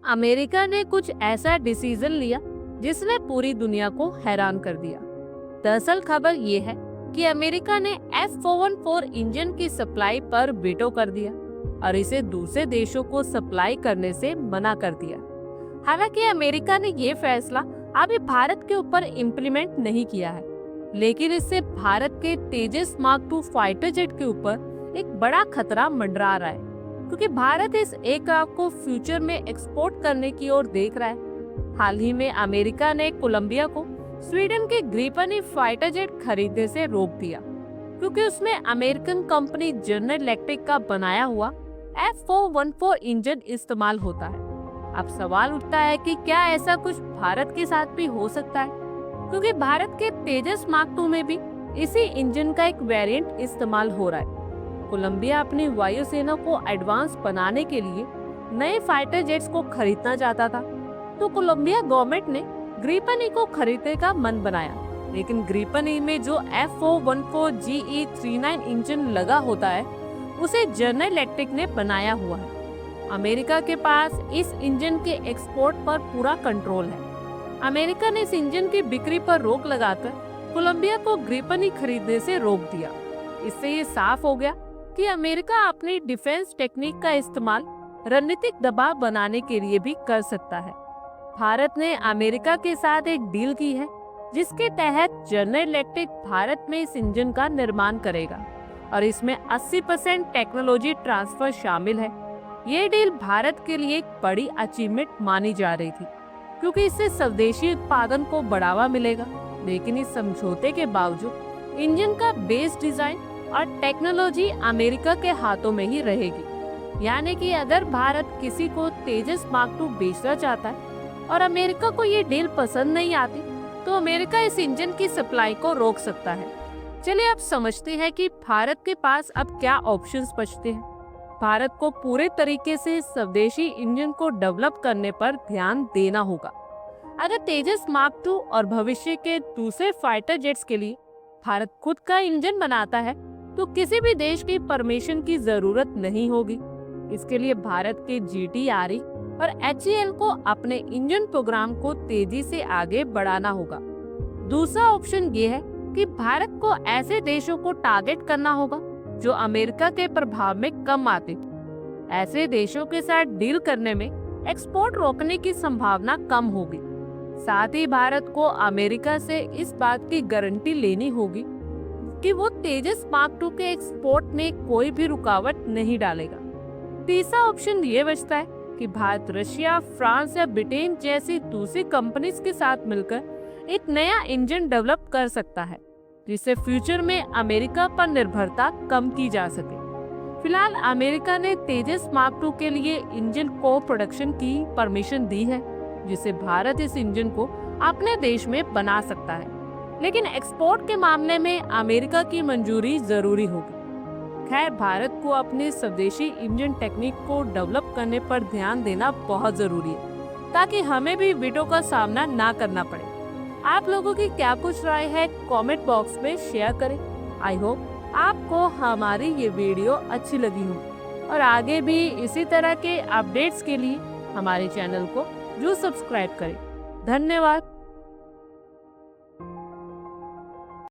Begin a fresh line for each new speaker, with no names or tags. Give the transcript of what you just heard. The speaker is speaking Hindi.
अमेरिका ने कुछ ऐसा डिसीजन लिया जिसने पूरी दुनिया को हैरान कर दिया। दरअसल खबर ये है कि अमेरिका ने F414 इंजन की सप्लाई पर वीटो कर दिया और इसे दूसरे देशों को सप्लाई करने से मना कर दिया। हालांकि अमेरिका ने ये फैसला अभी भारत के ऊपर इम्प्लीमेंट नहीं किया है, लेकिन इससे भारत के तेजस मार्क 2 फाइटर जेट के ऊपर एक बड़ा खतरा मंडरा रहा है, क्योंकि भारत इस एयरक्राफ्ट को फ्यूचर में एक्सपोर्ट करने की ओर देख रहा है। हाल ही में अमेरिका ने कोलंबिया को स्वीडन के ग्रिपन ई फाइटर जेट खरीदने से रोक दिया, क्योंकि उसमें अमेरिकन कंपनी जनरल इलेक्ट्रिक का बनाया हुआ F414 इंजन इस्तेमाल होता है। अब सवाल उठता है कि क्या ऐसा कुछ भारत के साथ भी हो सकता है, क्योंकि भारत के तेजस मार्क 2 में भी इसी इंजन का एक वेरिएंट इस्तेमाल हो रहा है। कोलंबिया अपनी वायुसेना को एडवांस बनाने के लिए नए फाइटर जेट्स को खरीदना चाहता था, तो कोलंबिया गवर्नमेंट ने ग्रिपन ई को खरीदने का मन बनाया, लेकिन ग्रिपन ई में जो F414 GE39 इंजन लगा होता है उसे जनरल इलेक्ट्रिक ने बनाया हुआ है। अमेरिका के पास इस इंजन के एक्सपोर्ट पर पूरा कंट्रोल है। अमेरिका ने इस इंजन की बिक्री पर रोक लगाकर कोलंबिया को ग्रिपन ई खरीदने से रोक दिया। इससे ये साफ हो गया कि अमेरिका अपनी डिफेंस टेक्निक का इस्तेमाल रणनीतिक दबाव बनाने के लिए भी कर सकता है। भारत ने अमेरिका के साथ एक डील की है, जिसके तहत जनरल इलेक्ट्रिक भारत में इस इंजन का निर्माण करेगा और इसमें 80% टेक्नोलॉजी ट्रांसफर शामिल है। ये डील भारत के लिए एक बड़ी अचीवमेंट मानी जा रही थी, क्योंकि इससे स्वदेशी उत्पादन को बढ़ावा मिलेगा। लेकिन इस समझौते के बावजूद इंजन का बेस डिजाइन और टेक्नोलॉजी अमेरिका के हाथों में ही रहेगी। यानी कि अगर भारत किसी को तेजस मार्क 2 बेचना चाहता है और अमेरिका को ये डील पसंद नहीं आती, तो अमेरिका इस इंजन की सप्लाई को रोक सकता है। चलिए अब समझते हैं कि भारत के पास अब क्या ऑप्शंस बचते हैं। भारत को पूरे तरीके से स्वदेशी इंजन को डेवलप करने पर ध्यान देना होगा। अगर तेजस मार्क 2 और भविष्य के दूसरे फाइटर जेट्स के लिए भारत खुद का इंजन बनाता है, तो किसी भी देश की परमिशन की जरूरत नहीं होगी। इसके लिए भारत के GTRE और HAL को अपने इंजन प्रोग्राम को तेजी से आगे बढ़ाना होगा। दूसरा ऑप्शन ये है कि भारत को ऐसे देशों को टारगेट करना होगा जो अमेरिका के प्रभाव में कम आते हैं। ऐसे देशों के साथ डील करने में एक्सपोर्ट रोकने की संभावना कम होगी। साथ ही भारत को अमेरिका से इस बात की गारंटी लेनी होगी कि वो तेजस मार्क 2 के एक्सपोर्ट में कोई भी रुकावट नहीं डालेगा। तीसरा ऑप्शन ये बचता है कि भारत रशिया, फ्रांस या ब्रिटेन जैसी दूसरी कंपनीज के साथ मिलकर एक नया इंजन डेवलप कर सकता है, जिससे फ्यूचर में अमेरिका पर निर्भरता कम की जा सके। फिलहाल अमेरिका ने तेजस मार्क 2 के लिए इंजन को प्रोडक्शन की परमिशन दी है, जिससे भारत इस इंजन को अपने देश में बना सकता है, लेकिन एक्सपोर्ट के मामले में अमेरिका की मंजूरी जरूरी होगी। खैर, भारत को अपने स्वदेशी इंजन टेक्निक को डेवलप करने पर ध्यान देना बहुत जरूरी है, ताकि हमें भी वीटो का सामना ना करना पड़े। आप लोगों की क्या कुछ राय है कमेंट बॉक्स में शेयर करें। आई होप आपको हमारी ये वीडियो अच्छी लगी हो और आगे भी इसी तरह के अपडेट्स के लिए हमारे चैनल को जरूर सब्सक्राइब करें। धन्यवाद।